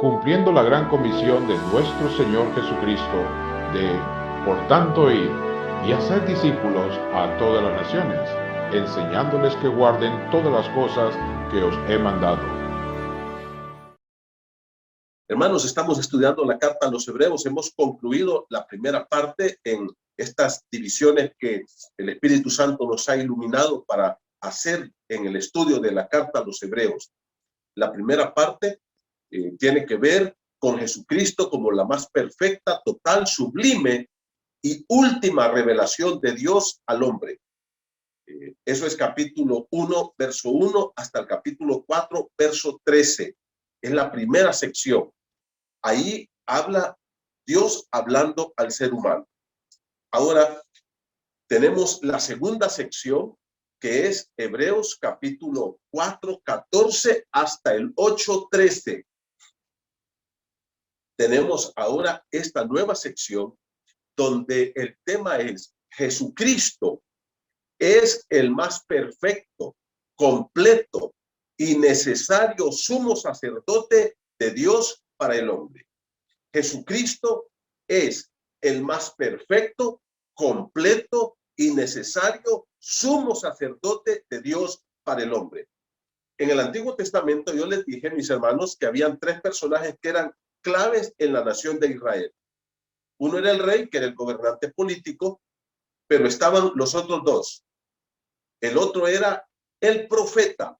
cumpliendo la gran comisión de nuestro Señor Jesucristo de, por tanto, ir y hacer discípulos a todas las naciones, enseñándoles que guarden todas las cosas que os he mandado. Hermanos, estamos estudiando la carta a los Hebreos. Hemos concluido la primera parte en estas divisiones que el Espíritu Santo nos ha iluminado para hacer en el estudio de la carta a los Hebreos. La primera parte tiene que ver con Jesucristo como la más perfecta, total, sublime y última revelación de Dios al hombre. Eso es capítulo 1, verso 1 hasta el capítulo 4, verso 13. Es la primera sección. Ahí habla Dios hablando al ser humano. Ahora tenemos la segunda sección, que es Hebreos capítulo 4, 14 hasta el 8, 13. Tenemos ahora esta nueva sección donde el tema es Jesucristo es el más perfecto, completo y necesario sumo sacerdote de Dios para el hombre. Jesucristo es el más perfecto, completo y necesario sumo sacerdote de Dios para el hombre. En el Antiguo Testamento yo les dije, mis hermanos, que habían tres personajes que eran claves en la nación de Israel. Uno era el rey, que era el gobernante político, pero estaban los otros dos. El otro era el profeta.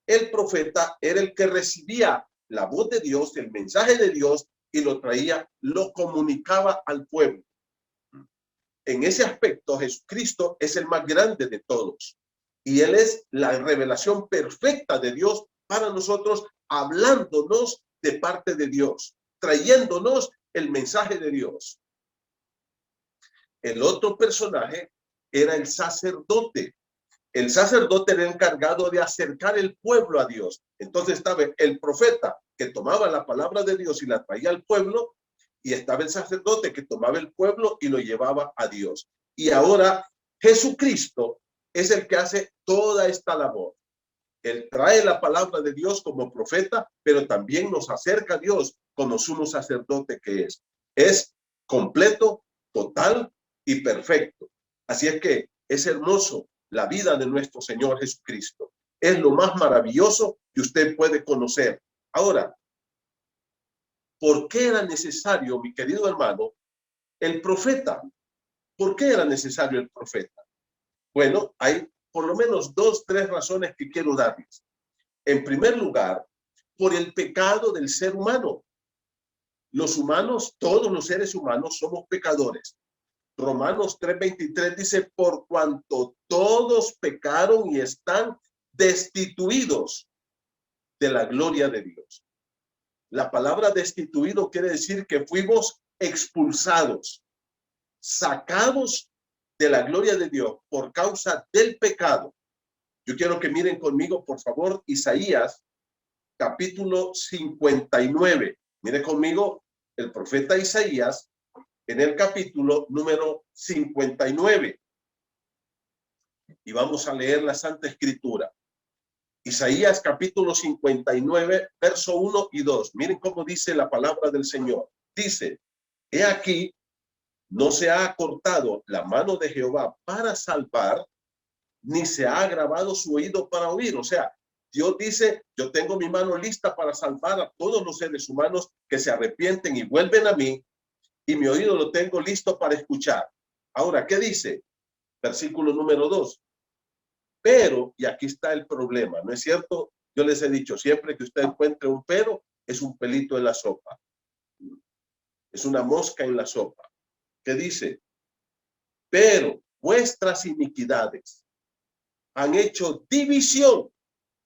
El profeta era el que recibía la voz de Dios, el mensaje de Dios, y lo traía, lo comunicaba al pueblo. En ese aspecto, Jesucristo es el más grande de todos. Y Él es la revelación perfecta de Dios para nosotros, hablándonos de parte de Dios, trayéndonos el mensaje de Dios. El otro personaje era el sacerdote. El sacerdote era encargado de acercar el pueblo a Dios. Entonces estaba el profeta que tomaba la palabra de Dios y la traía al pueblo, y estaba el sacerdote que tomaba el pueblo y lo llevaba a Dios. Y ahora Jesucristo es el que hace toda esta labor. Él trae la palabra de Dios como profeta, pero también nos acerca a Dios como sumo sacerdote que es. Es completo, total y perfecto. Así es que es hermoso la vida de nuestro Señor Jesucristo. Es lo más maravilloso que usted puede conocer. Ahora, ¿por qué era necesario, mi querido hermano, el profeta? ¿Por qué era necesario el profeta? Bueno, hay por lo menos dos, tres razones que quiero darles. En primer lugar, por el pecado del ser humano. Los humanos, todos los seres humanos somos pecadores. Romanos 3:23 dice, por cuanto todos pecaron y están destituidos de la gloria de Dios. La palabra destituido quiere decir que fuimos expulsados, sacados de la gloria de Dios por causa del pecado. Yo quiero que miren conmigo, por favor, Isaías, capítulo 59. Miren conmigo el profeta Isaías en el capítulo número 59. Y vamos a leer la Santa Escritura. Isaías capítulo 59, verso 1 y 2. Miren cómo dice la palabra del Señor. Dice, he aquí, no se ha acortado la mano de Jehová para salvar, ni se ha agravado su oído para oír. O sea, Dios dice, yo tengo mi mano lista para salvar a todos los seres humanos que se arrepienten y vuelven a mí, y mi oído lo tengo listo para escuchar. Ahora, ¿qué dice? Versículo número 2. Pero, y aquí está el problema, ¿no es cierto? Yo les he dicho, siempre que usted encuentre un pero, es un pelito en la sopa. Es una mosca en la sopa. ¿Qué dice? Pero vuestras iniquidades han hecho división.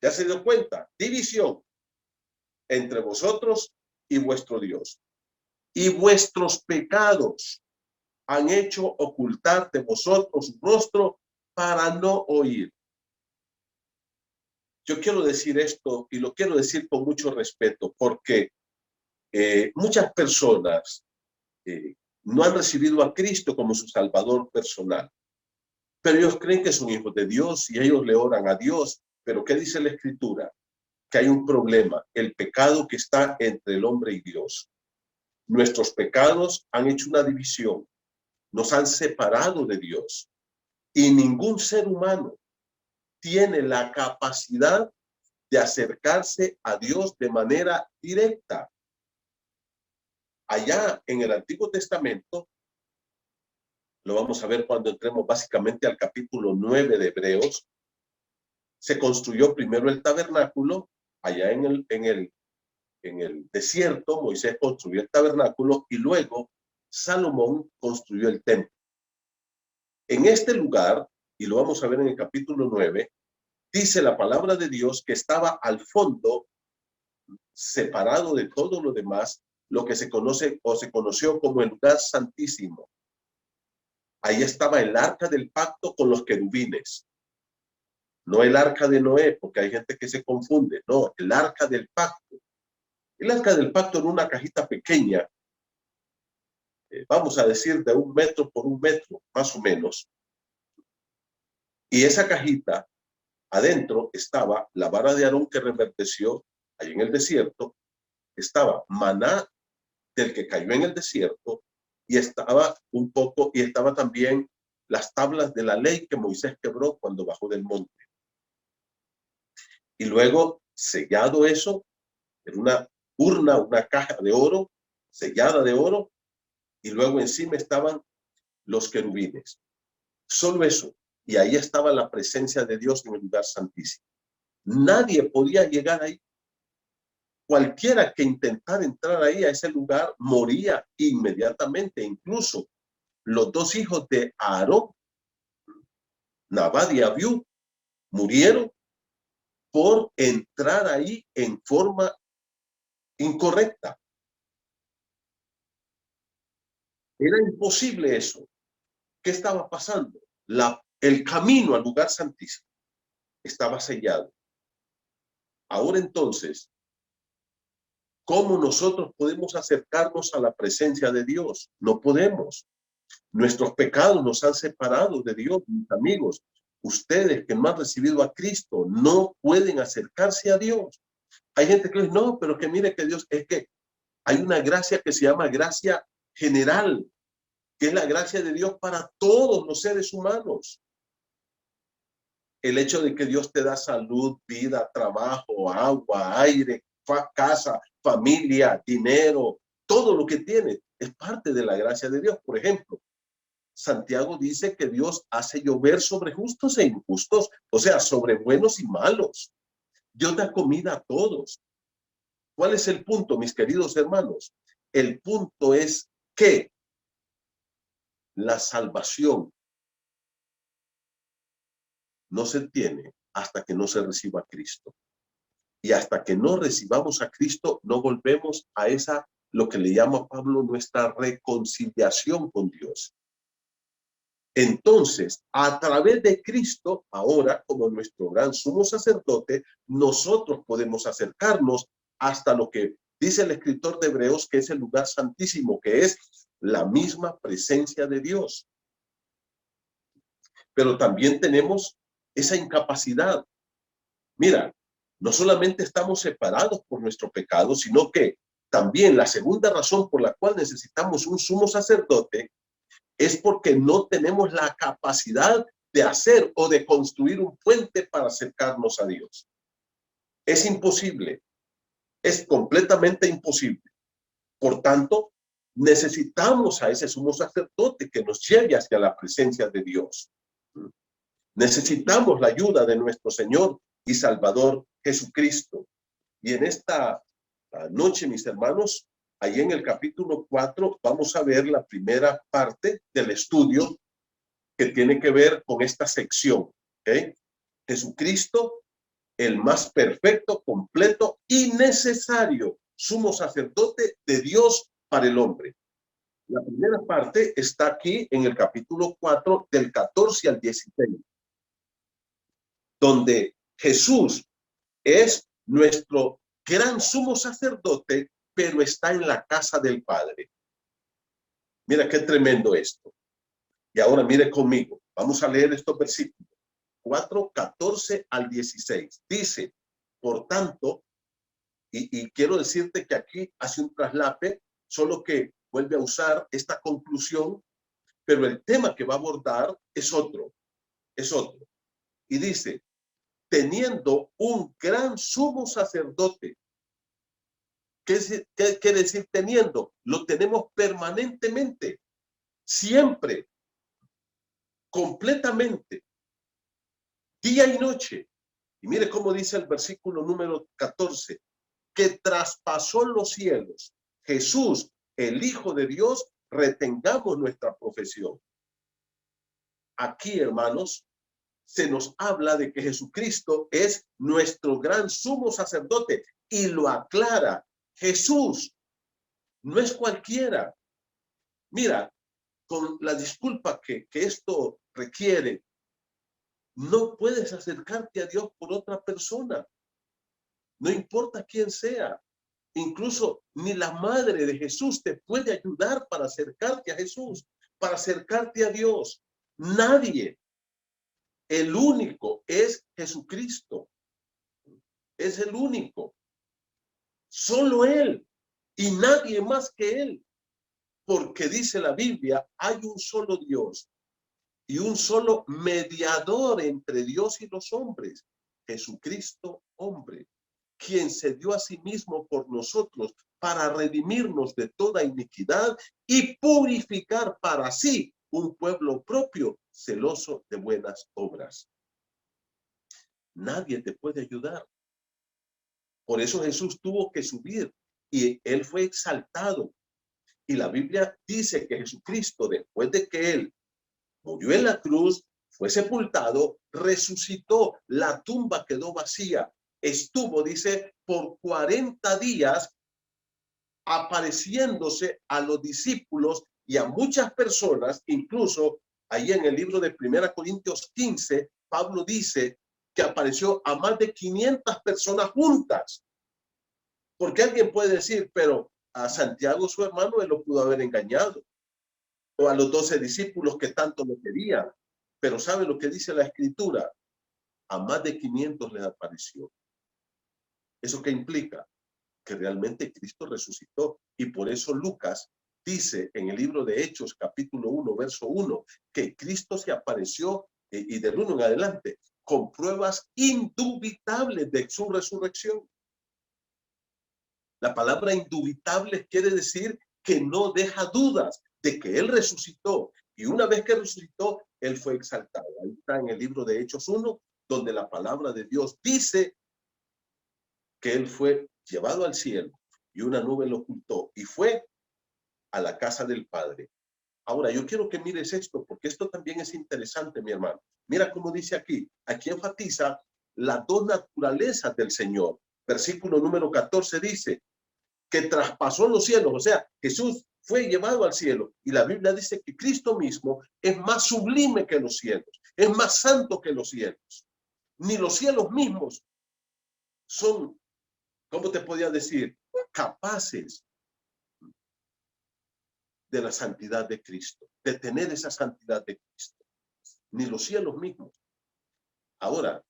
¿Ya se dio cuenta? División entre vosotros y vuestro Dios. Y vuestros pecados han hecho ocultar de vosotros su rostro para no oír. Yo quiero decir esto y lo quiero decir con mucho respeto porque muchas personas no han recibido a Cristo como su Salvador personal, pero ellos creen que son hijos de Dios y ellos le oran a Dios. Pero ¿qué dice la Escritura? que hay un problema, el pecado que está entre el hombre y Dios. Nuestros pecados han hecho una división, nos han separado de Dios y ningún ser humano tiene la capacidad de acercarse a Dios de manera directa. Allá en el Antiguo Testamento, lo vamos a ver cuando entremos básicamente al capítulo 9 de Hebreos, se construyó primero el tabernáculo, allá en el desierto, Moisés construyó el tabernáculo y luego Salomón construyó el templo. En este lugar, y lo vamos a ver en el capítulo 9, dice la palabra de Dios que estaba al fondo, separado de todo lo demás, lo que se conoce o se conoció como el lugar santísimo. Ahí estaba el arca del pacto con los querubines. No el arca de Noé, porque hay gente que se confunde. No, el arca del pacto. El arca del pacto era una cajita pequeña, vamos a decir de 1 metro por 1 metro, más o menos. Y esa cajita, adentro estaba la vara de Aarón que reverdeció ahí en el desierto, estaba maná del que cayó en el desierto, y estaba también las tablas de la ley que Moisés quebró cuando bajó del monte. Y luego, sellado eso, en una urna, una caja de oro, sellada de oro, y luego encima estaban los querubines. Solo eso. Y ahí estaba la presencia de Dios en el lugar santísimo. Nadie podía llegar ahí. Cualquiera que intentara entrar ahí a ese lugar moría inmediatamente. Incluso los 2 hijos de Aarón, Nadab y Abiú, murieron por entrar ahí en forma incorrecta. Era imposible eso. ¿Qué estaba pasando? El camino al lugar santísimo estaba sellado. Ahora entonces, ¿cómo nosotros podemos acercarnos a la presencia de Dios? No podemos. Nuestros pecados nos han separado de Dios, mis amigos. Ustedes que no han recibido a Cristo no pueden acercarse a Dios. Hay gente que dice, no, pero que mire que Dios, es que hay una gracia que se llama gracia general, que es la gracia de Dios para todos los seres humanos. El hecho de que Dios te da salud, vida, trabajo, agua, aire, casa, familia, dinero, todo lo que tienes es parte de la gracia de Dios. Por ejemplo, Santiago dice que Dios hace llover sobre justos e injustos, o sea, sobre buenos y malos. Dios da comida a todos. ¿Cuál es el punto, mis queridos hermanos? El punto es que la salvación no se tiene hasta que no se reciba a Cristo. Y hasta que no recibamos a Cristo, no volvemos a lo que le llama Pablo, nuestra reconciliación con Dios. Entonces, a través de Cristo, ahora como nuestro gran sumo sacerdote, nosotros podemos acercarnos hasta lo que dice el escritor de Hebreos, que es el lugar santísimo, que es la misma presencia de Dios. Pero también tenemos esa incapacidad. Mira, no solamente estamos separados por nuestro pecado, sino que también la segunda razón por la cual necesitamos un sumo sacerdote es porque no tenemos la capacidad de hacer o de construir un puente para acercarnos a Dios. Es imposible, es completamente imposible. Por tanto, necesitamos a ese sumo sacerdote que nos lleve hacia la presencia de Dios. Necesitamos la ayuda de nuestro Señor y Salvador Jesucristo. Y en esta noche, mis hermanos, ahí en el capítulo 4 vamos a ver la primera parte del estudio que tiene que ver con esta sección. ¿Okay? Jesucristo, el más perfecto, completo y necesario sumo sacerdote de Dios para el hombre. La primera parte está aquí en el capítulo 4 del 14 al 16, donde Jesús es nuestro gran sumo sacerdote, pero está en la casa del Padre. Mira qué tremendo esto. Y ahora mire conmigo, vamos a leer estos versículos 4, 14 al 16. Dice, Por tanto, y quiero decirte que aquí hace un traslape, solo que vuelve a usar esta conclusión, pero el tema que va a abordar es otro, es otro. Y dice, teniendo un gran sumo sacerdote. ¿Qué quiere decir teniendo? Lo tenemos permanentemente, siempre, completamente, día y noche. Y mire cómo dice el versículo número 14, que traspasó los cielos. Jesús, el Hijo de Dios, retengamos nuestra profesión. Aquí, hermanos, se nos habla de que Jesucristo es nuestro gran sumo sacerdote y lo aclara. Jesús no es cualquiera. Mira, con la disculpa que esto requiere, no puedes acercarte a Dios por otra persona. No importa quién sea. Incluso ni la madre de Jesús te puede ayudar para acercarte a Jesús, para acercarte a Dios. Nadie. El único es Jesucristo. Es el único. Solo Él y nadie más que Él. Porque dice la Biblia, hay un solo Dios y un solo mediador entre Dios y los hombres, Jesucristo hombre, quien se dio a sí mismo por nosotros para redimirnos de toda iniquidad y purificar para sí un pueblo propio, celoso de buenas obras. Nadie te puede ayudar. Por eso Jesús tuvo que subir y Él fue exaltado. Y la Biblia dice que Jesucristo, después de que Él murió en la cruz, fue sepultado, resucitó, la tumba quedó vacía. Estuvo, dice, por 40 días apareciéndose a los discípulos y a muchas personas, incluso ahí en el libro de 1 Corintios 15, Pablo dice que apareció a más de 500 personas juntas. Porque alguien puede decir, pero a Santiago, su hermano, él lo pudo haber engañado. O a los 12 discípulos que tanto lo querían. Pero ¿sabe lo que dice la Escritura? A más de 500 les apareció. ¿Eso qué implica? Que realmente Cristo resucitó. Y por eso Lucas dice en el libro de Hechos, capítulo 1, verso 1, que Cristo se apareció, y del 1 en adelante, con pruebas indubitables de su resurrección. La palabra indubitables quiere decir que no deja dudas de que Él resucitó. Y una vez que resucitó, Él fue exaltado. Ahí está en el libro de Hechos 1, donde la palabra de Dios dice que Él fue llevado al cielo y una nube lo ocultó y fue a la casa del Padre. Ahora, yo quiero que mires esto, porque esto también es interesante, mi hermano. Mira cómo dice aquí. Aquí enfatiza las dos naturalezas del Señor. Versículo número 14 dice que traspasó los cielos, o sea, Jesús fue llevado al cielo. Y la Biblia dice que Cristo mismo es más sublime que los cielos, es más santo que los cielos. Ni los cielos mismos son, ¿cómo te podía decir? Capaces de la santidad de Cristo, de tener esa santidad de Cristo. Ni los cielos mismos. Ahora,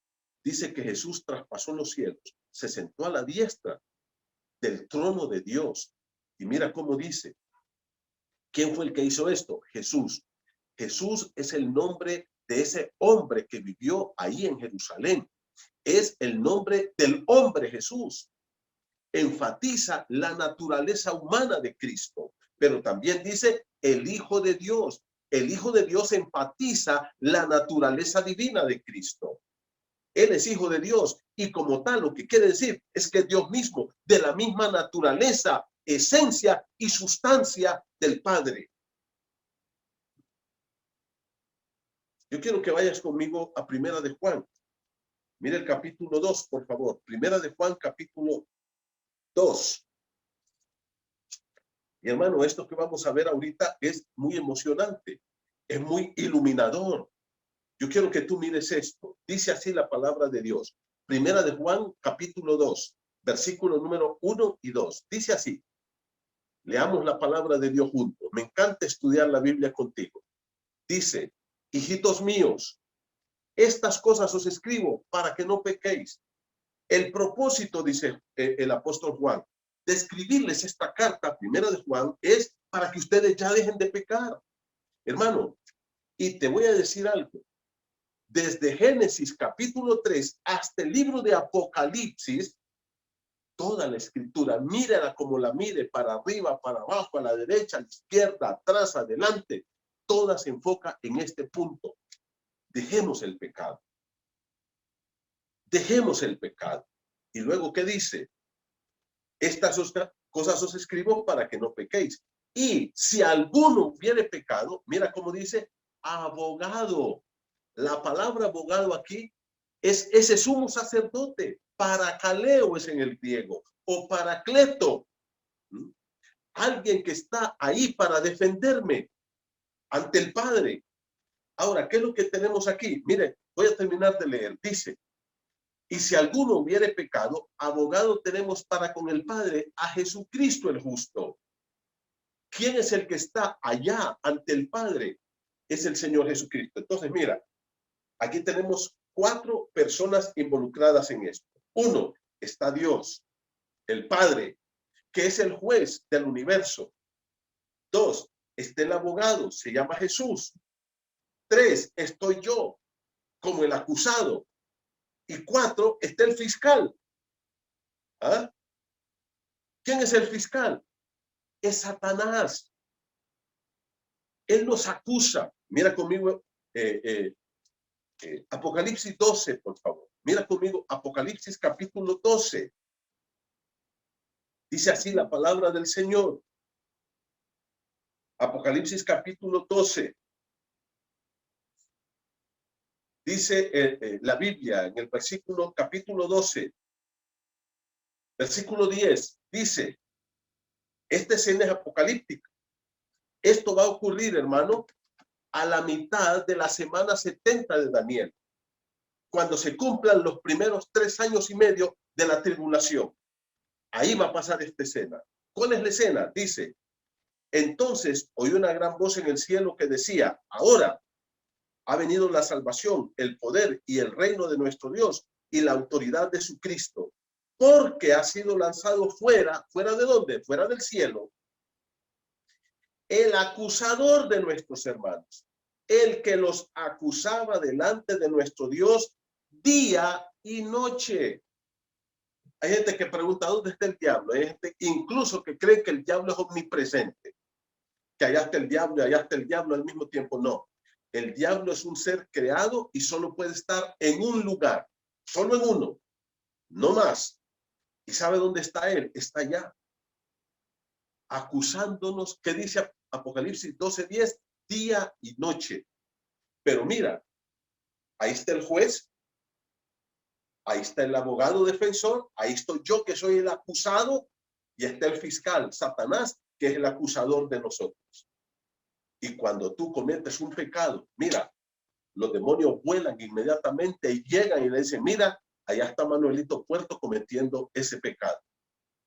dice que Jesús traspasó los cielos, se sentó a la diestra del trono de Dios. Y mira cómo dice, ¿quién fue el que hizo esto? Jesús. Jesús es el nombre de ese hombre que vivió ahí en Jerusalén. Es el nombre del hombre Jesús. Enfatiza la naturaleza humana de Cristo, pero también dice el Hijo de Dios. El Hijo de Dios enfatiza la naturaleza divina de Cristo. Él es Hijo de Dios y como tal lo que quiere decir es que Dios mismo, de la misma naturaleza, esencia y sustancia del Padre. Yo quiero que vayas conmigo a Primera de Juan. Mira el capítulo 2, por favor. Primera de Juan, capítulo 2. Y hermano, esto que vamos a ver ahorita es muy emocionante, es muy iluminador. Yo quiero que tú mires esto. Dice así la palabra de Dios. Primera de Juan, capítulo 2, versículo número 1 y 2. Dice así. Leamos la palabra de Dios juntos. Me encanta estudiar la Biblia contigo. Dice, hijitos míos, estas cosas os escribo para que no pequéis. El propósito, dice el apóstol Juan, de escribirles esta carta, primera de Juan, es para que ustedes ya dejen de pecar. Hermano, y te voy a decir algo. Desde Génesis capítulo 3 hasta el libro de Apocalipsis, toda la escritura, mírala como la mire, para arriba, para abajo, a la derecha, a la izquierda, atrás, adelante, toda se enfoca en este punto. Dejemos el pecado. Dejemos el pecado. Y luego, ¿qué dice? Estas cosas os escribo para que no pequéis. Y si alguno hubiere pecado, mira cómo dice, abogado. La palabra abogado aquí es ese sumo sacerdote. Paracaleo es en el griego, o paracleto. Alguien que está ahí para defenderme ante el Padre. Ahora, ¿qué es lo que tenemos aquí? Mire, voy a terminar de leer. Dice, y si alguno hubiere pecado, abogado tenemos para con el Padre, a Jesucristo el justo. ¿Quién es el que está allá ante el Padre? Es el Señor Jesucristo. Entonces, mira, aquí tenemos 4 personas involucradas en esto. 1, está Dios, el Padre, que es el juez del universo. 2, está el abogado, se llama Jesús. 3, estoy yo, como el acusado. Y 4, está el fiscal. ¿Ah? ¿Quién es el fiscal? Es Satanás. Él nos acusa. Mira conmigo Apocalipsis 12, por favor. Mira conmigo Apocalipsis capítulo 12. Dice así la palabra del Señor. Apocalipsis capítulo 12. Dice la Biblia en el versículo capítulo 12, versículo 10, dice, esta escena es apocalíptica. Esto va a ocurrir, hermano, a la mitad de la semana 70 de Daniel, cuando se cumplan los primeros 3 años y medio de la tribulación. Ahí va a pasar esta escena. ¿Cuál es la escena? Dice, entonces oí una gran voz en el cielo que decía, ahora ha venido la salvación, el poder y el reino de nuestro Dios y la autoridad de su Cristo, porque ha sido lanzado fuera. ¿Fuera de dónde? Fuera del cielo. El acusador de nuestros hermanos, el que los acusaba delante de nuestro Dios día y noche. Hay gente que pregunta, ¿dónde está el diablo? Hay gente incluso que cree que el diablo es omnipresente, que allá está el diablo y allá está el diablo al mismo tiempo. No. El diablo es un ser creado y solo puede estar en un lugar, solo en uno, no más. ¿Y sabe dónde está él? Está allá, acusándonos. ¿Qué dice Apocalipsis 12:10? Día y noche. Pero mira, ahí está el juez, ahí está el abogado defensor, ahí estoy yo que soy el acusado, y está el fiscal, Satanás, que es el acusador de nosotros. Y cuando tú cometes un pecado, mira, los demonios vuelan inmediatamente y llegan y le dicen, mira, allá está Manuelito Puerto cometiendo ese pecado.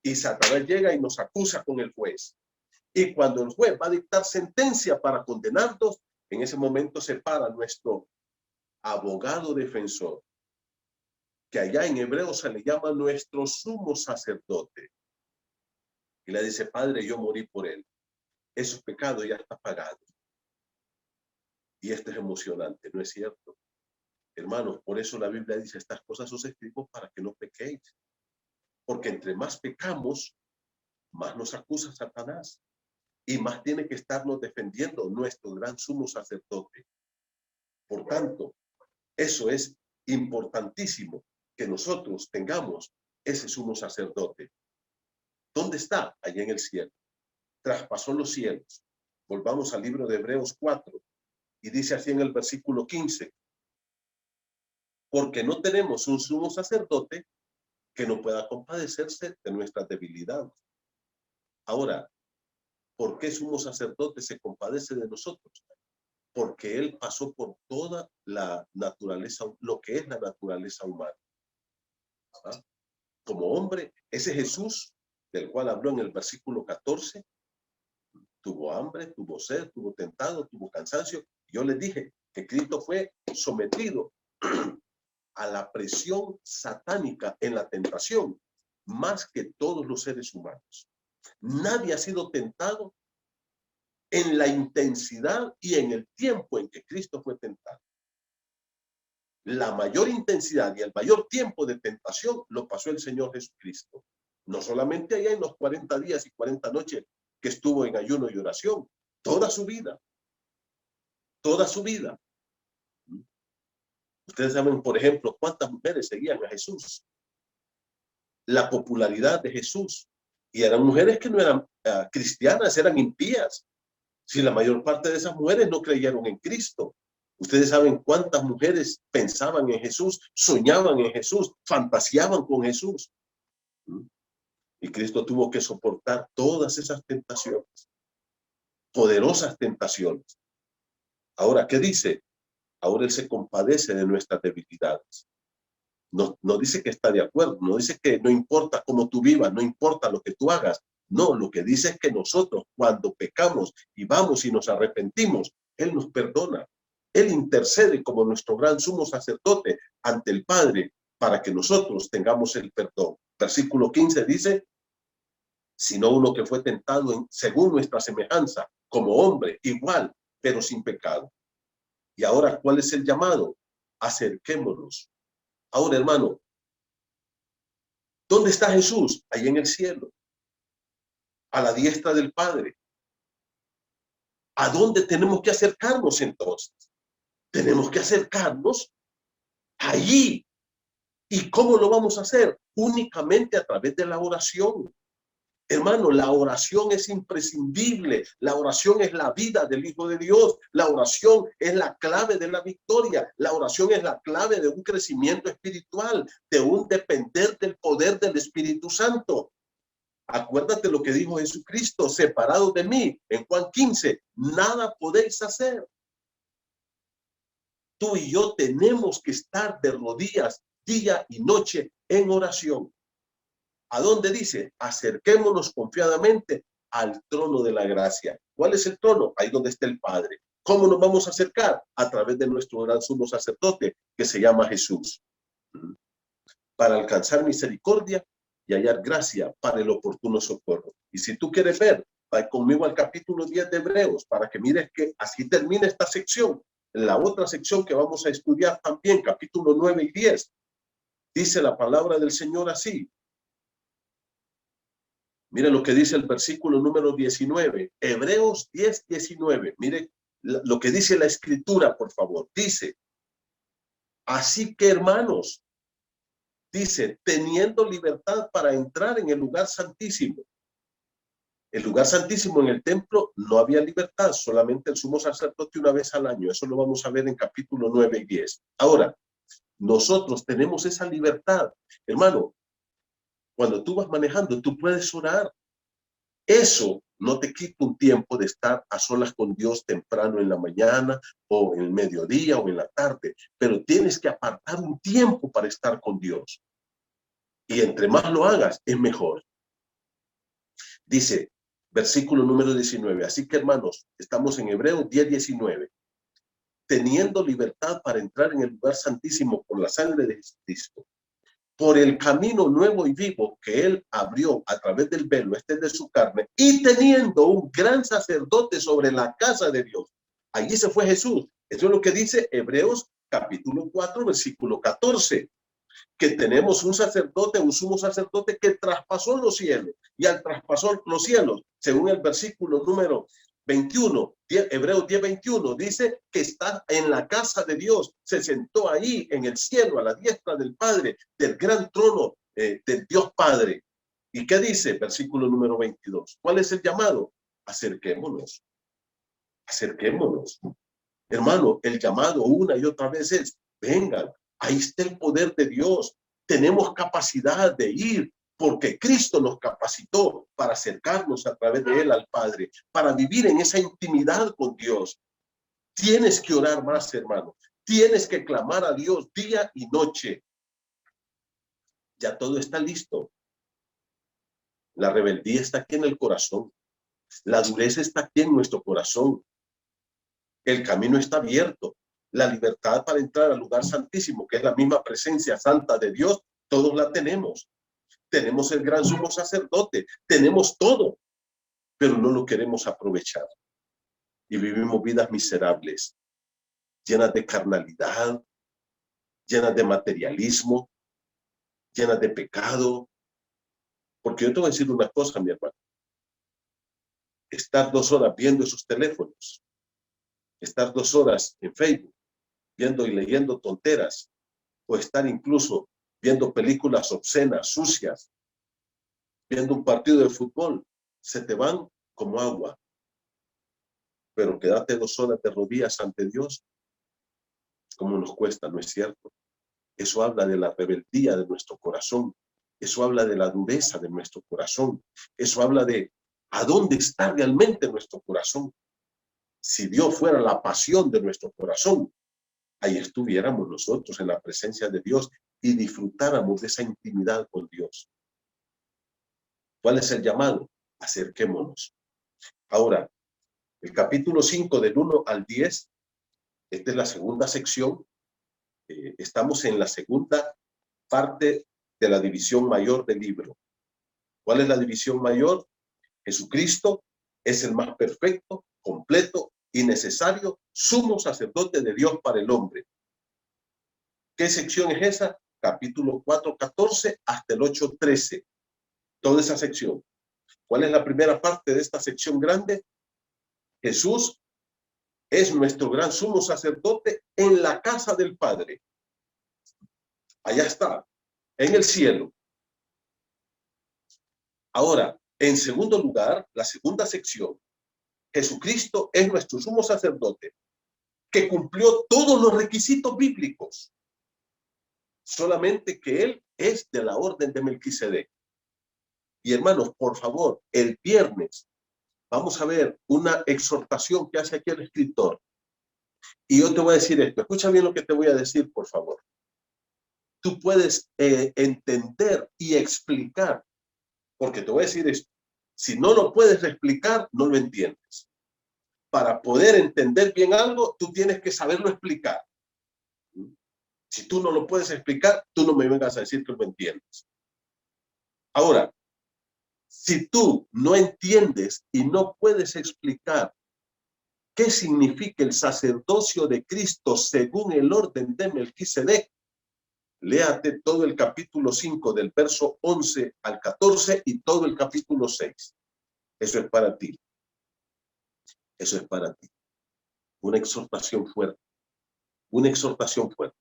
Y Satanás llega y nos acusa con el juez. Y cuando el juez va a dictar sentencia para condenarnos, en ese momento se para nuestro abogado defensor, que allá en hebreo se le llama nuestro sumo sacerdote. Y le dice, Padre, yo morí por él. Esos pecados ya está pagado. Y esto es emocionante, ¿no es cierto? Hermanos, por eso la Biblia dice, estas cosas os escribo para que no pequéis. Porque entre más pecamos, más nos acusa Satanás. Y más tiene que estarnos defendiendo nuestro gran sumo sacerdote. Por tanto, eso es importantísimo, que nosotros tengamos ese sumo sacerdote. ¿Dónde está? Allá en el cielo. Traspasó los cielos. Volvamos al libro de Hebreos 4. Y dice así en el versículo 15. Porque no tenemos un sumo sacerdote que no pueda compadecerse de nuestras debilidades. Ahora, ¿por qué sumo sacerdote se compadece de nosotros? Porque él pasó por toda la naturaleza, lo que es la naturaleza humana. ¿Ah? Como hombre, ese Jesús del cual habló en el versículo 14, tuvo hambre, tuvo sed, tuvo tentado, tuvo cansancio. Yo les dije que Cristo fue sometido a la presión satánica en la tentación, más que todos los seres humanos. Nadie ha sido tentado en la intensidad y en el tiempo en que Cristo fue tentado. La mayor intensidad y el mayor tiempo de tentación lo pasó el Señor Jesucristo. No solamente allá en los 40 días y 40 noches que estuvo en ayuno y oración, toda su vida. Toda su vida. Ustedes saben, por ejemplo, cuántas mujeres seguían a Jesús. La popularidad de Jesús. Y eran mujeres que no eran cristianas, eran impías. Si la mayor parte de esas mujeres no creyeron en Cristo. Ustedes saben cuántas mujeres pensaban en Jesús, soñaban en Jesús, fantaseaban con Jesús. Y Cristo tuvo que soportar todas esas tentaciones. Poderosas tentaciones. Ahora, ¿qué dice? Ahora Él se compadece de nuestras debilidades. No dice que está de acuerdo, no dice que no importa cómo tú vivas, no importa lo que tú hagas. No, lo que dice es que nosotros cuando pecamos y vamos y nos arrepentimos, Él nos perdona. Él intercede como nuestro gran sumo sacerdote ante el Padre para que nosotros tengamos el perdón. Versículo 15 dice, sino uno que fue tentado según nuestra semejanza, como hombre, igual, pero sin pecado. Y ahora, ¿cuál es el llamado? Acerquémonos. Ahora, hermano, ¿dónde está Jesús? Ahí en el cielo, a la diestra del Padre. ¿A dónde tenemos que acercarnos entonces? Tenemos que acercarnos allí. ¿Y cómo lo vamos a hacer? Únicamente a través de la oración. Hermano, la oración es imprescindible. La oración es la vida del Hijo de Dios. La oración es la clave de la victoria. La oración es la clave de un crecimiento espiritual, de un depender del poder del Espíritu Santo. Acuérdate lo que dijo Jesucristo, separados de mí, en Juan 15, nada podéis hacer. Tú y yo tenemos que estar de rodillas día y noche en oración. ¿A dónde dice? Acerquémonos confiadamente al trono de la gracia. ¿Cuál es el trono? Ahí donde está el Padre. ¿Cómo nos vamos a acercar? A través de nuestro gran sumo sacerdote, que se llama Jesús. Para alcanzar misericordia y hallar gracia para el oportuno socorro. Y si tú quieres ver, va conmigo al capítulo 10 de Hebreos, para que mires que así termina esta sección. La otra sección que vamos a estudiar también, capítulo 9 y 10, dice la palabra del Señor así. Mire lo que dice el versículo número 19, Hebreos 10, 19. Mire lo que dice la escritura, por favor. Dice, así que hermanos, dice, teniendo libertad para entrar en el lugar santísimo. El lugar santísimo en el templo no había libertad, solamente el sumo sacerdote una vez al año. Eso lo vamos a ver en capítulo 9 y 10. Ahora, nosotros tenemos esa libertad. Hermano, cuando tú vas manejando, tú puedes orar. Eso no te quita un tiempo de estar a solas con Dios temprano en la mañana o en el mediodía o en la tarde, pero tienes que apartar un tiempo para estar con Dios. Y entre más lo hagas, es mejor. Dice, versículo número 19. Así que, hermanos, estamos en Hebreos 10, 19. Teniendo libertad para entrar en el lugar santísimo por la sangre de Jesucristo, por el camino nuevo y vivo que Él abrió a través del velo, este es de su carne, y teniendo un gran sacerdote sobre la casa de Dios. Allí se fue Jesús. Eso es lo que dice Hebreos capítulo 4, versículo 14. Que tenemos un sacerdote, un sumo sacerdote que traspasó los cielos, y al traspasar los cielos, según el versículo número 21, Hebreos 10, 21, dice que está en la casa de Dios, se sentó ahí en el cielo a la diestra del Padre, del gran trono del Dios Padre. ¿Y qué dice? Versículo número 22. ¿Cuál es el llamado? Acerquémonos. Acerquémonos. Hermano, el llamado una y otra vez es, vengan. Ahí está el poder de Dios. Tenemos capacidad de ir porque Cristo nos capacitó para acercarnos a través de Él al Padre, para vivir en esa intimidad con Dios. Tienes que orar más, hermano. Tienes que clamar a Dios día y noche. Ya todo está listo. La rebeldía está aquí en el corazón. La dureza está aquí en nuestro corazón. El camino está abierto. La libertad para entrar al lugar santísimo, que es la misma presencia santa de Dios, todos la tenemos. Tenemos el gran sumo sacerdote, tenemos todo, pero no lo queremos aprovechar. Y vivimos vidas miserables, llenas de carnalidad, llenas de materialismo, llenas de pecado. Porque yo te voy a decir una cosa, mi hermano. Estar 2 horas viendo esos teléfonos, estar 2 horas en Facebook, viendo y leyendo tonteras, o estar incluso viendo películas obscenas, sucias, viendo un partido de fútbol, se te van como agua. Pero quédate 2 horas de rodillas ante Dios, ¿cómo nos cuesta? ¿No es cierto? Eso habla de la rebeldía de nuestro corazón. Eso habla de la dureza de nuestro corazón. Eso habla de a dónde está realmente nuestro corazón. Si Dios fuera la pasión de nuestro corazón, ahí estuviéramos nosotros en la presencia de Dios y disfrutáramos de esa intimidad con Dios. ¿Cuál es el llamado? Acerquémonos. Ahora, el capítulo 5 del 1 al 10, esta es la segunda sección. Estamos en la segunda parte de la división mayor del libro. ¿Cuál es la división mayor? Jesucristo es el más perfecto, completo y necesario sumo sacerdote de Dios para el hombre. ¿Qué sección es esa? Capítulo 4:14 hasta el 8:13. Toda esa sección. ¿Cuál es la primera parte de esta sección grande? Jesús es nuestro gran sumo sacerdote en la casa del Padre. Allá está, en el cielo. Ahora, en segundo lugar, la segunda sección, Jesucristo es nuestro sumo sacerdote que cumplió todos los requisitos bíblicos, solamente que Él es de la orden de Melquisedec. Y hermanos, por favor, el viernes vamos a ver una exhortación que hace aquí el escritor. Y yo te voy a decir esto, escucha bien lo que te voy a decir, por favor. Tú puedes entender y explicar, porque te voy a decir esto, si no lo puedes explicar, no lo entiendes. Para poder entender bien algo, tú tienes que saberlo explicar. Si tú no lo puedes explicar, tú no me vengas a decir que lo entiendes. Ahora, si tú no entiendes y no puedes explicar qué significa el sacerdocio de Cristo según el orden de Melquisedec, léate todo el capítulo 5 del verso 11 al 14 y todo el capítulo 6. Eso es para ti. Eso es para ti. Una exhortación fuerte. Una exhortación fuerte.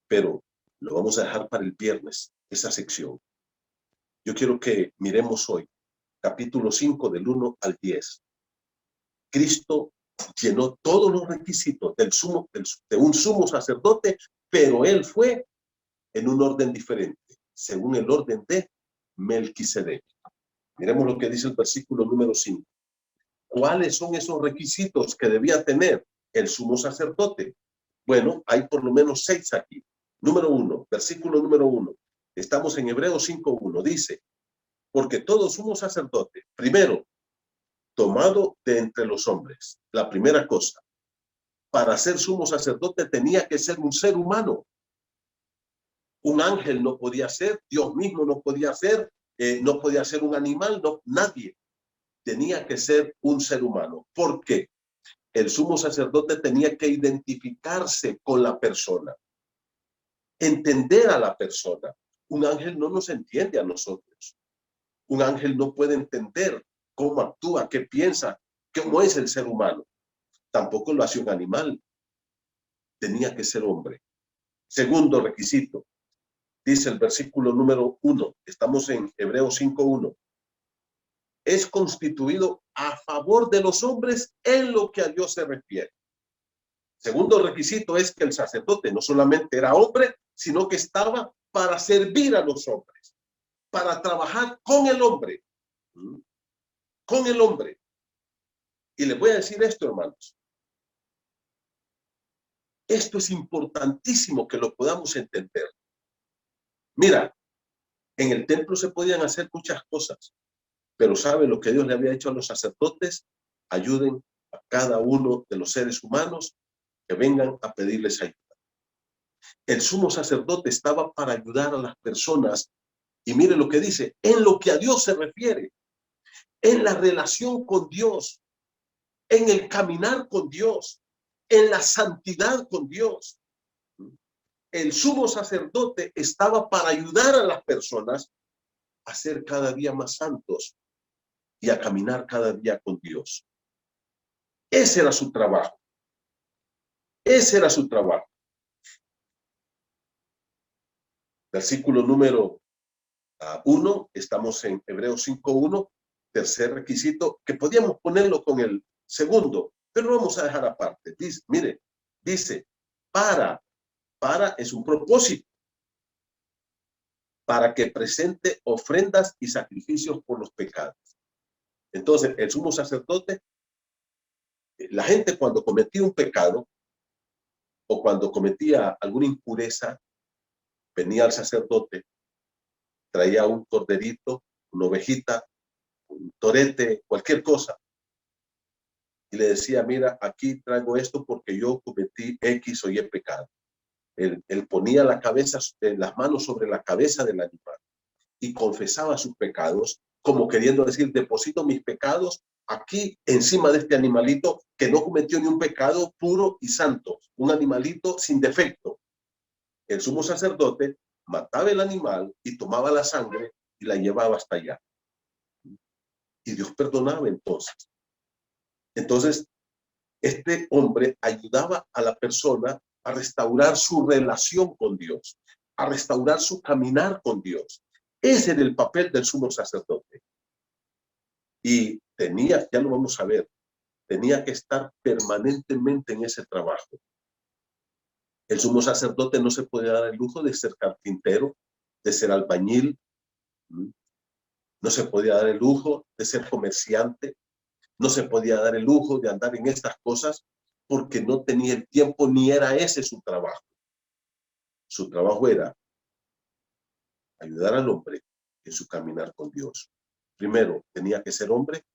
Pero lo vamos a dejar para el viernes, esa sección. Yo quiero que miremos hoy, capítulo 5 del 1 al 10. Cristo llenó todos los requisitos de un sumo sacerdote, pero él fue en un orden diferente, según el orden de Melquisedec. Miremos lo que dice el versículo número 5. ¿Cuáles son esos requisitos que debía tener el sumo sacerdote? Bueno, hay por lo menos 6 aquí. Número 1, versículo número 1. Estamos en Hebreos 5:1. Dice, porque todo sumo sacerdote, primero, tomado de entre los hombres. La primera cosa, para ser sumo sacerdote tenía que ser un ser humano. Un ángel no podía ser, Dios mismo no podía ser, no podía ser un animal, no, nadie. Tenía que ser un ser humano. ¿Por qué? El sumo sacerdote tenía que identificarse con la persona, entender a la persona. Un ángel no nos entiende a nosotros. Un ángel no puede entender cómo actúa, qué piensa, cómo es el ser humano. Tampoco lo hace un animal. Tenía que ser hombre. Segundo requisito, dice el versículo número 1, estamos en Hebreos 5:1. Es constituido a favor de los hombres en lo que a Dios se refiere. Segundo requisito es que el sacerdote no solamente era hombre, sino que estaba para servir a los hombres, para trabajar con el hombre. Con el hombre. Y les voy a decir esto, hermanos. Esto es importantísimo que lo podamos entender. Mira, en el templo se podían hacer muchas cosas, pero ¿sabe lo que Dios le había hecho a los sacerdotes? Ayuden a cada uno de los seres humanos que vengan a pedirles ayuda. El sumo sacerdote estaba para ayudar a las personas, y mire lo que dice, en lo que a Dios se refiere, en la relación con Dios, en el caminar con Dios, en la santidad con Dios. El sumo sacerdote estaba para ayudar a las personas a ser cada día más santos y a caminar cada día con Dios. Ese era su trabajo. Ese era su trabajo. Versículo número 1, estamos en Hebreos 5:1, tercer requisito, que podíamos ponerlo con el segundo, pero lo vamos a dejar aparte. Dice, mire, dice, para es un propósito, para que presente ofrendas y sacrificios por los pecados. Entonces, el sumo sacerdote, la gente cuando cometía un pecado o cuando cometía alguna impureza, venía al sacerdote, traía un corderito, una ovejita, un torete, cualquier cosa, y le decía, mira, aquí traigo esto porque yo cometí X o Y pecado. Él ponía la cabeza, las manos sobre la cabeza del animal y confesaba sus pecados, como queriendo decir, deposito mis pecados aquí encima de este animalito que no cometió ni un pecado, puro y santo, un animalito sin defecto. El sumo sacerdote mataba el animal y tomaba la sangre y la llevaba hasta allá. Y Dios perdonaba entonces. Entonces, este hombre ayudaba a la persona a restaurar su relación con Dios, a restaurar su caminar con Dios. Ese era el papel del sumo sacerdote. Y tenía, ya lo vamos a ver, tenía que estar permanentemente en ese trabajo. El sumo sacerdote no se podía dar el lujo de ser carpintero, de ser albañil, no se podía dar el lujo de ser comerciante, no se podía dar el lujo de andar en estas cosas porque no tenía el tiempo ni era ese su trabajo. Su trabajo era ayudar al hombre en su caminar con Dios. Primero, tenía que ser hombre.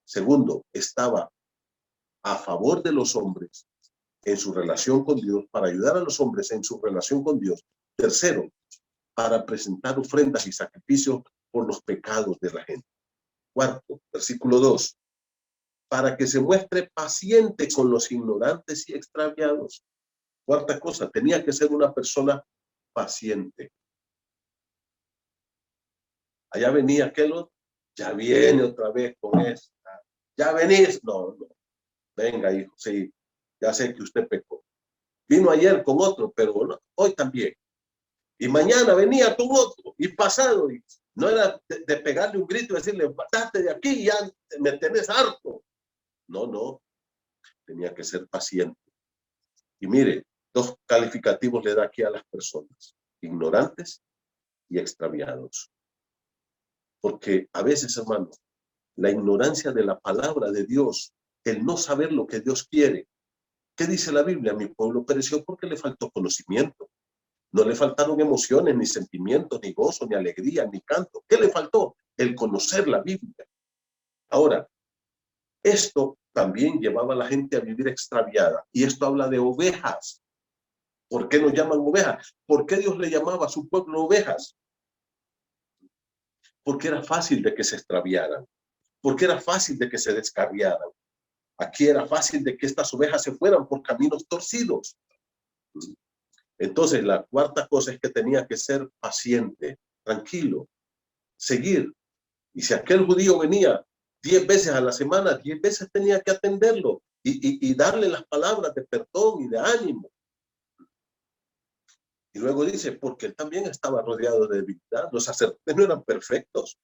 Segundo, estaba a favor de los hombres en su relación con Dios, para ayudar a los hombres en su relación con Dios. Tercero, para presentar ofrendas y sacrificios por los pecados de la gente. Cuarto, versículo 2, para que se muestre paciente con los ignorantes y extraviados. Cuarta cosa, tenía que ser una persona paciente. Allá venía aquel, ya viene otra vez con esta. Ya venís. No. Venga, hijo, sí, ya sé que usted pecó. Vino ayer con otro, pero bueno, hoy también. Y mañana venía con otro, y pasado. Y no era de pegarle un grito y decirle, bájate de aquí, ya me tenés harto. No. Tenía que ser paciente. Y mire, 2 calificativos le da aquí a las personas: ignorantes y extraviados. Porque a veces, hermano, la ignorancia de la palabra de Dios, el no saber lo que Dios quiere. ¿Qué dice la Biblia? Mi pueblo pereció porque le faltó conocimiento. No le faltaron emociones, ni sentimientos, ni gozo, ni alegría, ni canto. ¿Qué le faltó? El conocer la Biblia. Ahora, esto también llevaba a la gente a vivir extraviada. Y esto habla de ovejas. ¿Por qué nos llaman ovejas? ¿Por qué Dios le llamaba a su pueblo ovejas? Porque era fácil de que se extraviaran. Porque era fácil de que se descarriaran. Aquí era fácil de que estas ovejas se fueran por caminos torcidos. Entonces, la cuarta cosa es que tenía que ser paciente, tranquilo, seguir. Y si aquel judío venía 10 veces a la semana, 10 veces tenía que atenderlo y darle las palabras de perdón y de ánimo. Y luego dice, porque él también estaba rodeado de debilidad. Los sacerdotes no eran perfectos.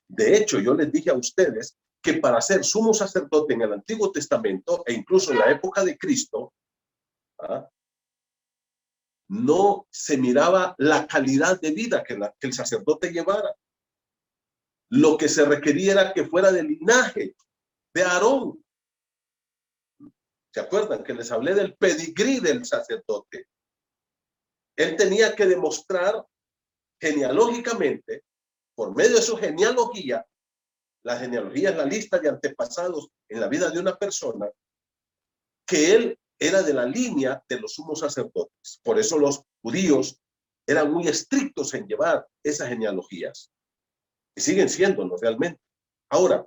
De hecho, yo les dije a ustedes que para ser sumo sacerdote en el Antiguo Testamento e incluso en la época de Cristo, no se miraba la calidad de vida que el sacerdote llevara. Lo que se requería era que fuera del linaje de Aarón. ¿Se acuerdan que les hablé del pedigrí del sacerdote? Él tenía que demostrar genealógicamente, por medio de su genealogía, la genealogía es la lista de antepasados en la vida de una persona, que él era de la línea de los sumos sacerdotes. Por eso los judíos eran muy estrictos en llevar esas genealogías. Y siguen siéndolo realmente. Ahora,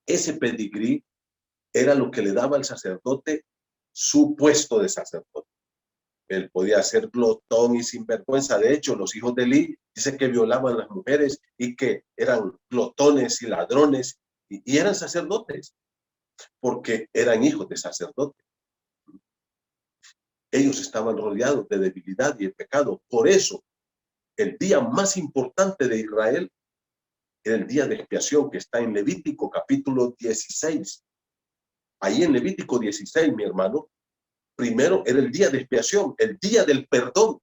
ese pedigrí era lo que le daba al sacerdote su puesto de sacerdote. Él podía ser glotón y sinvergüenza. De hecho, los hijos de Elí dicen que violaban a las mujeres y que eran glotones y ladrones y eran sacerdotes porque eran hijos de sacerdotes. Ellos estaban rodeados de debilidad y de pecado. Por eso, el día más importante de Israel era el día de expiación que está en Levítico capítulo 16. Ahí en Levítico 16, mi hermano, primero era el día de expiación, el día del perdón,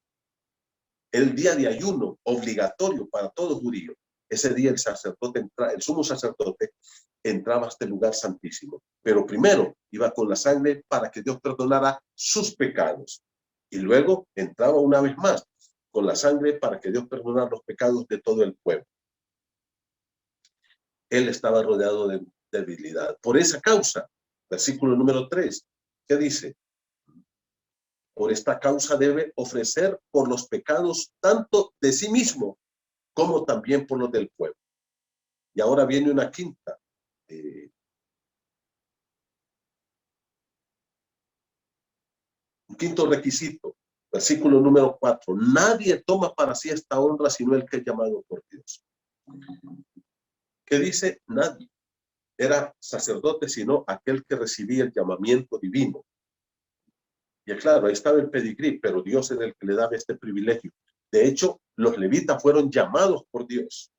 el día de ayuno obligatorio para todo judío. Ese día el sacerdote, el sumo sacerdote, entraba a este lugar santísimo. Pero primero iba con la sangre para que Dios perdonara sus pecados. Y luego entraba una vez más con la sangre para que Dios perdonara los pecados de todo el pueblo. Él estaba rodeado de debilidad. Por esa causa, versículo número 3, ¿qué dice? Por esta causa debe ofrecer por los pecados tanto de sí mismo como también por los del pueblo. Y ahora viene una quinta. Un quinto requisito, versículo número 4. Nadie toma para sí esta honra sino el que es llamado por Dios. ¿Qué dice? Nadie era sacerdote sino aquel que recibía el llamamiento divino. Y claro, ahí estaba el pedigrí, pero Dios es el que le daba este privilegio. De hecho, los levitas fueron llamados por Dios.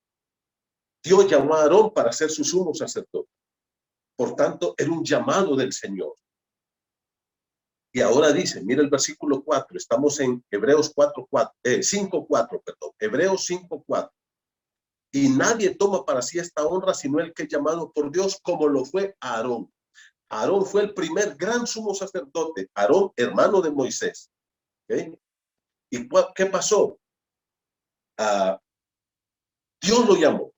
Dios llamó a Aarón para ser su sumo sacerdote. Por tanto, era un llamado del Señor. Y ahora dice, mira el versículo 4, estamos en Hebreos 5:4, perdón, Hebreos 5:4. Y nadie toma para sí esta honra sino el que es llamado por Dios, como lo fue Aarón. Aarón fue el primer gran sumo sacerdote, Aarón, hermano de Moisés. ¿Okay? ¿Y qué pasó? Dios lo llamó.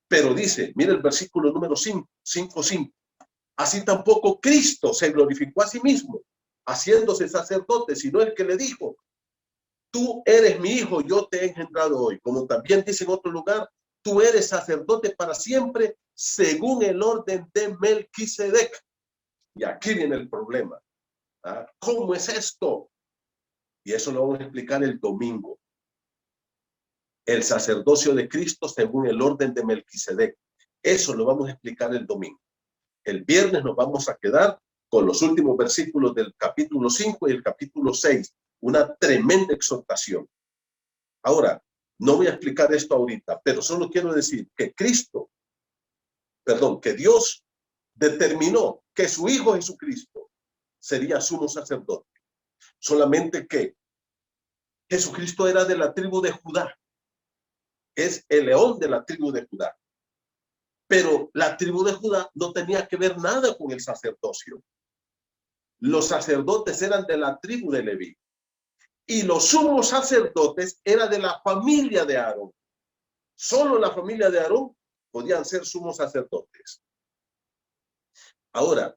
Pero dice, mira el versículo número 5:5. Así tampoco Cristo se glorificó a sí mismo, haciéndose sacerdote, sino el que le dijo, tú eres mi hijo, yo te he engendrado hoy. Como también dice en otro lugar, tú eres sacerdote para siempre, según el orden de Melquisedec. Y aquí viene el problema. ¿Cómo es esto? Y eso lo vamos a explicar el domingo. El sacerdocio de Cristo según el orden de Melquisedec. Eso lo vamos a explicar el domingo. El viernes nos vamos a quedar con los últimos versículos del capítulo 5 y el capítulo 6. Una tremenda exhortación. Ahora, no voy a explicar esto ahorita, pero solo quiero decir que que Dios determinó que su Hijo Jesucristo sería sumo sacerdote. Solamente que Jesucristo era de la tribu de Judá. Es el león de la tribu de Judá. Pero la tribu de Judá no tenía que ver nada con el sacerdocio. Los sacerdotes eran de la tribu de Leví. Y los sumos sacerdotes eran de la familia de Aarón. Solo la familia de Aarón podían ser sumos sacerdotes. Ahora,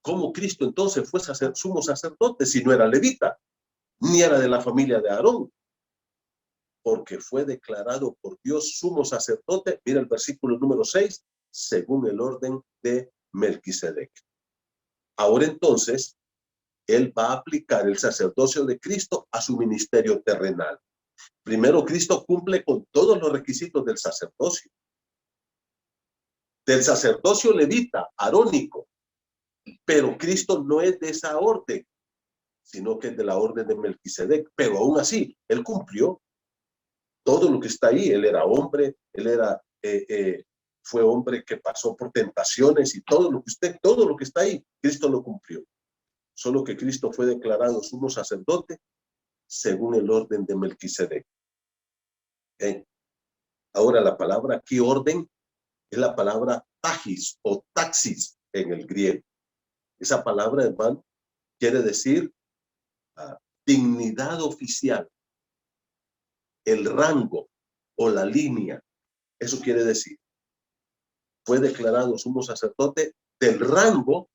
¿cómo Cristo entonces fue sumo sacerdote si no era levita, ni era de la familia de Aarón? Porque fue declarado por Dios sumo sacerdote, mira el versículo número 6, según el orden de Melquisedec. Ahora entonces, él va a aplicar el sacerdocio de Cristo a su ministerio terrenal. Primero, Cristo cumple con todos los requisitos del sacerdocio. Del sacerdocio levita, arónico. Pero Cristo no es de esa orden, sino que es de la orden de Melquisedec. Pero aún así, él cumplió todo lo que está ahí. Él era hombre, fue hombre que pasó por tentaciones y todo lo que está ahí, Cristo lo cumplió. Solo que Cristo fue declarado sumo sacerdote según el orden de Melquisedec. Ahora la palabra aquí orden es la palabra tagis o taxis en el griego. Esa palabra, hermano, quiere decir dignidad oficial, el rango o la línea. Eso quiere decir. Fue declarado sumo sacerdote del rango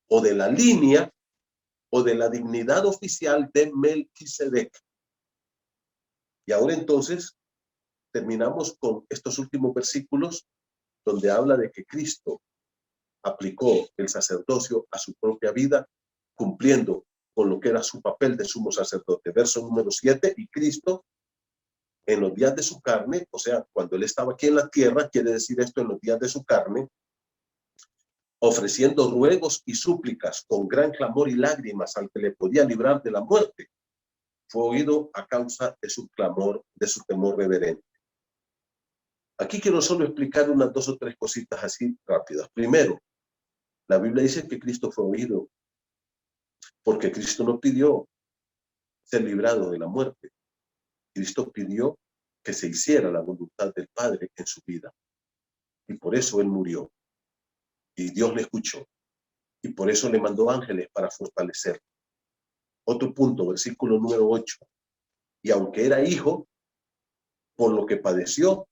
o de la línea o de la dignidad oficial de Melquisedec. Y ahora entonces terminamos con estos últimos versículos donde habla de que Cristo aplicó el sacerdocio a su propia vida, cumpliendo con lo que era su papel de sumo sacerdote. Verso número 7, y Cristo en los días de su carne, o sea, cuando él estaba aquí en la tierra, quiere decir esto, en los días de su carne, ofreciendo ruegos y súplicas con gran clamor y lágrimas al que le podía librar de la muerte, fue oído a causa de su clamor, de su temor reverente. Aquí quiero solo explicar unas 2 o 3 cositas así rápidas. Primero, la Biblia dice que Cristo fue oído porque Cristo no pidió ser librado de la muerte. Cristo pidió que se hiciera la voluntad del Padre en su vida. Y por eso él murió. Y Dios le escuchó. Y por eso le mandó ángeles para fortalecerlo. Otro punto, versículo número 8. Y aunque era hijo, por lo que padeció,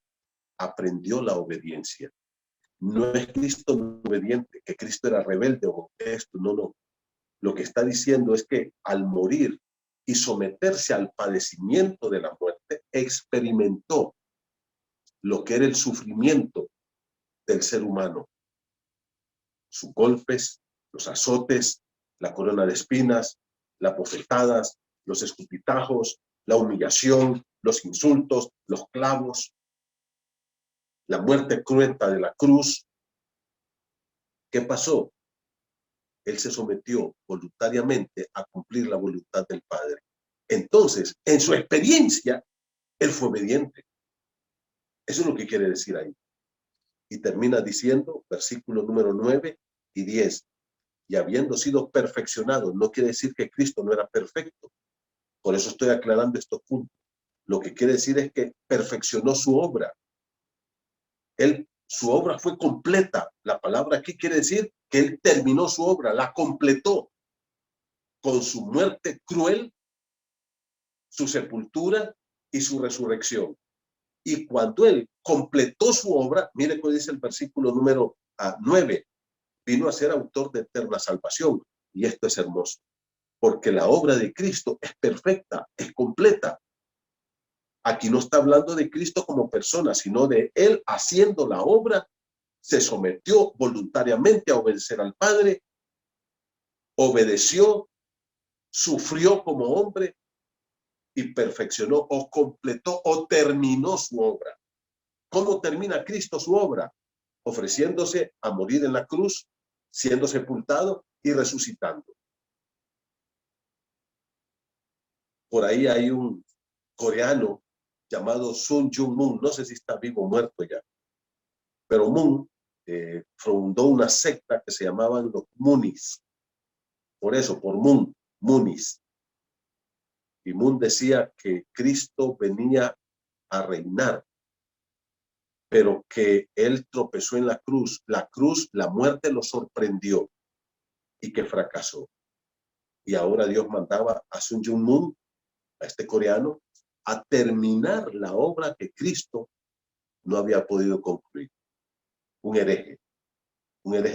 aprendió la obediencia. No es Cristo obediente, que Cristo era rebelde o esto, no, no. Lo que está diciendo es que al morir y someterse al padecimiento de la muerte, experimentó lo que era el sufrimiento del ser humano. Sus golpes, los azotes, la corona de espinas, las bofetadas, los escupitajos, la humillación, los insultos, los clavos, la muerte cruenta de la cruz. ¿Qué pasó? Él se sometió voluntariamente a cumplir la voluntad del Padre. Entonces, en su experiencia, él fue obediente. Eso es lo que quiere decir ahí. Y termina diciendo, versículo número 9 y 10, y habiendo sido perfeccionado, no quiere decir que Cristo no era perfecto. Por eso estoy aclarando estos puntos. Lo que quiere decir es que perfeccionó su obra. Su obra fue completa. La palabra aquí quiere decir que él terminó su obra, la completó con su muerte cruel, su sepultura y su resurrección. Y cuando él completó su obra, mire cómo dice el versículo número 9, vino a ser autor de eterna salvación. Y esto es hermoso, porque la obra de Cristo es perfecta, es completa. Aquí no está hablando de Cristo como persona, sino de él haciendo la obra, se sometió voluntariamente a obedecer al Padre, obedeció, sufrió como hombre y perfeccionó o completó o terminó su obra. ¿Cómo termina Cristo su obra? Ofreciéndose a morir en la cruz, siendo sepultado y resucitando. Por ahí hay un coreano llamado Sun Jung Moon, no sé si está vivo o muerto ya, pero Moon fundó una secta que se llamaban los Moonis. Por eso, por Moon, Moonis. Y Moon decía que Cristo venía a reinar, pero que él tropezó en la cruz. La cruz, la muerte lo sorprendió y que fracasó. Y ahora Dios mandaba a Sun Jung Moon, a este coreano, a terminar la obra que Cristo no había podido concluir. Un hereje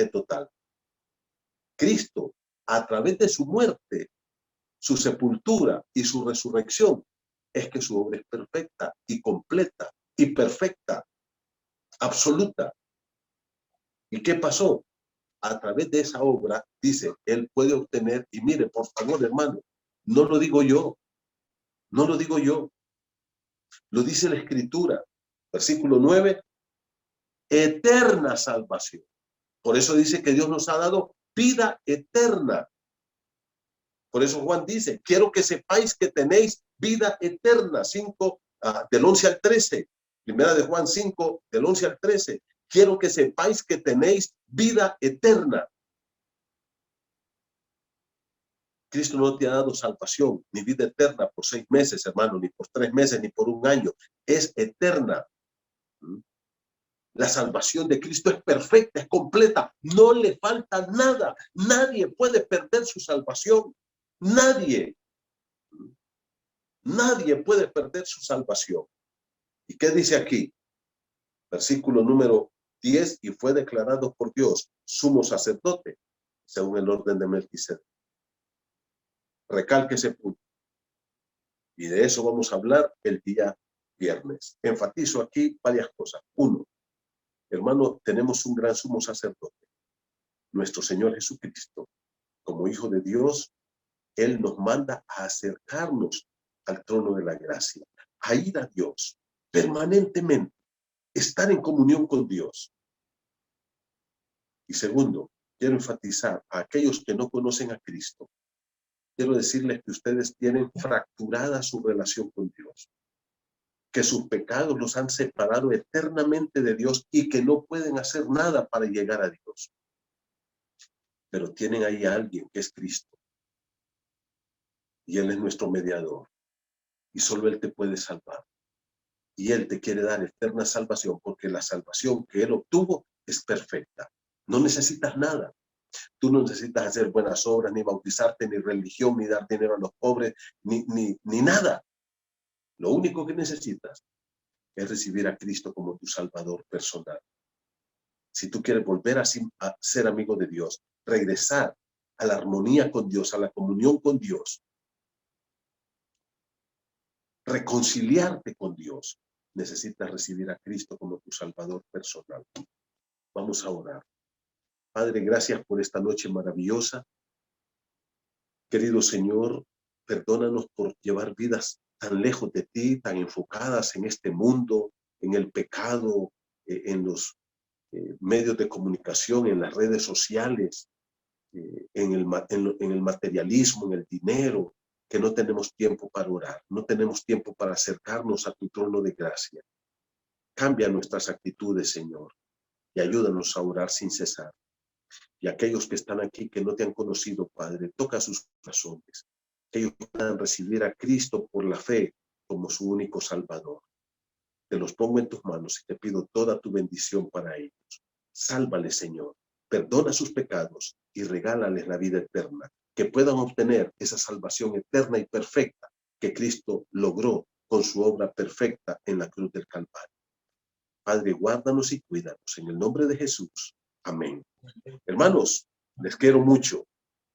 total. Cristo, a través de su muerte, su sepultura y su resurrección, es que su obra es perfecta y completa y perfecta, absoluta. ¿Y qué pasó? A través de esa obra, dice, él puede obtener, y mire, por favor, hermano, no lo digo yo, no lo digo yo, lo dice la Escritura, versículo 9, eterna salvación. Por eso dice que Dios nos ha dado vida eterna. Por eso Juan dice, quiero que sepáis que tenéis vida eterna, 5, del 11 al 13, primera de Juan 5, del 11 al 13, quiero que sepáis que tenéis vida eterna. Cristo no te ha dado salvación, ni vida eterna por 6 meses, hermano, ni por 3 meses, ni por un año. Es eterna. La salvación de Cristo es perfecta, es completa. No le falta nada. Nadie puede perder su salvación. Nadie. Nadie puede perder su salvación. ¿Y qué dice aquí? Versículo número 10, y fue declarado por Dios sumo sacerdote según el orden de Melquisedec. Recalque ese punto. Y de eso vamos a hablar el día viernes. Enfatizo aquí varias cosas. Uno, hermano, tenemos un gran sumo sacerdote, nuestro Señor Jesucristo. Como Hijo de Dios, Él nos manda a acercarnos al trono de la gracia, a ir a Dios permanentemente, estar en comunión con Dios. Y segundo, quiero enfatizar a aquellos que no conocen a Cristo. Quiero decirles que ustedes tienen fracturada su relación con Dios, que sus pecados los han separado eternamente de Dios y que no pueden hacer nada para llegar a Dios. Pero tienen ahí a alguien que es Cristo. Y Él es nuestro mediador. Y solo Él te puede salvar. Y Él te quiere dar eterna salvación, porque la salvación que Él obtuvo es perfecta. No necesitas nada. Tú no necesitas hacer buenas obras, ni bautizarte, ni religión, ni dar dinero a los pobres, ni nada. Lo único que necesitas es recibir a Cristo como tu Salvador personal. Si tú quieres volver a ser amigo de Dios, regresar a la armonía con Dios, a la comunión con Dios, reconciliarte con Dios, necesitas recibir a Cristo como tu Salvador personal. Vamos a orar. Padre, gracias por esta noche maravillosa. Querido Señor, perdónanos por llevar vidas tan lejos de ti, tan enfocadas en este mundo, en el pecado, en los medios de comunicación, en las redes sociales, en el materialismo, en el dinero, que no tenemos tiempo para orar, no tenemos tiempo para acercarnos a tu trono de gracia. Cambia nuestras actitudes, Señor, y ayúdanos a orar sin cesar. Y aquellos que están aquí que no te han conocido, Padre, toca sus corazones, que ellos puedan recibir a Cristo por la fe como su único Salvador. Te los pongo en tus manos y te pido toda tu bendición para ellos. Sálvales, Señor, perdona sus pecados y regálales la vida eterna, que puedan obtener esa salvación eterna y perfecta que Cristo logró con su obra perfecta en la cruz del Calvario. Padre, guárdanos y cuídanos en el nombre de Jesús. Amén. Hermanos, les quiero mucho.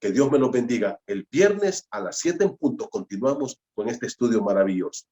Que Dios me los bendiga. El viernes a las 7 en punto continuamos con este estudio maravilloso.